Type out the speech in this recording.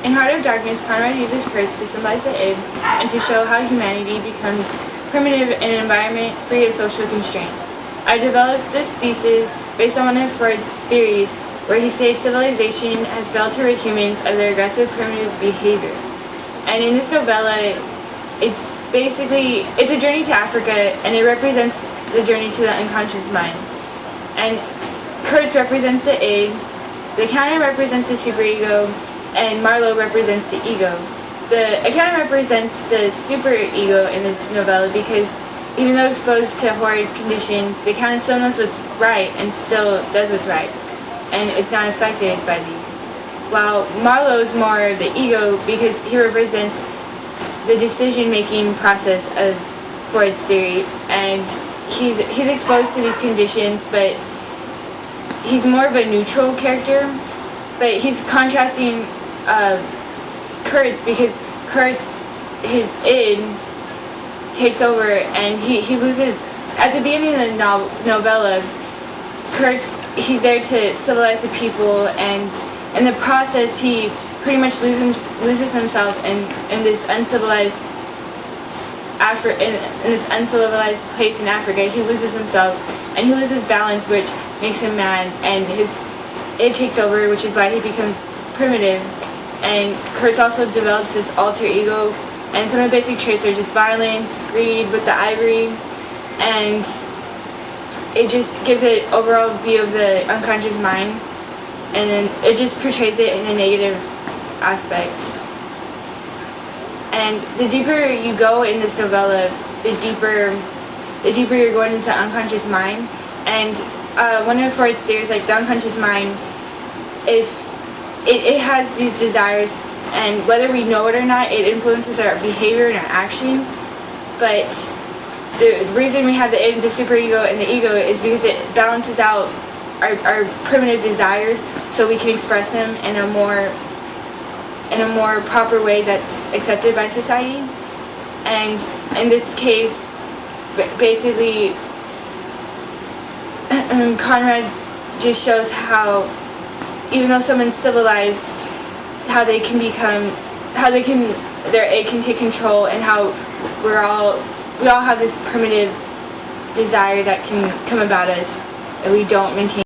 In Heart of Darkness, Conrad uses Kurtz to symbolize the id and to show how humanity becomes primitive in an environment free of social constraints. I developed this thesis based on one of Freud's theories, where he states civilization has failed to rid humans of their aggressive primitive behavior. And in this novella, it's a journey to Africa, and it represents the journey to the unconscious mind. And Kurtz represents the id, the accountant represents the superego, and Marlowe represents the ego. The accountant represents the superego in this novella because even though exposed to horrid conditions, the accountant still knows what's right and still does what's right, and it's not affected by these. While Marlowe's more the ego because he represents the decision-making process of Freud's theory, and he's exposed to these conditions, but he's more of a neutral character. But he's contrasting Kurtz because Kurtz, his id, takes over, and he loses at the beginning of the novella. Kurtz, he's there to civilize the people, and in the process he pretty much loses himself in this uncivilized in this uncivilized place in Africa. He loses himself and he loses balance, which makes him mad, and his id takes over, which is why he becomes primitive. And Kurtz also develops this alter ego, and some of the basic traits are just violence, greed with the ivory, and it just gives an overall view of the unconscious mind, and then it just portrays it in a negative aspect. And the deeper you go in this novella, the deeper you're going into the unconscious mind. And one of Freud's theories, like the unconscious mind, if it has these desires, and whether we know it or not, it influences our behavior and our actions. But the reason we have the id, the superego, and the ego is because it balances out our primitive desires, so we can express them in a more proper way that's accepted by society. And in this case, basically, Conrad just shows how, even though someone's civilized, how their id can take control, and how we all have this primitive desire that can come about us if we don't maintain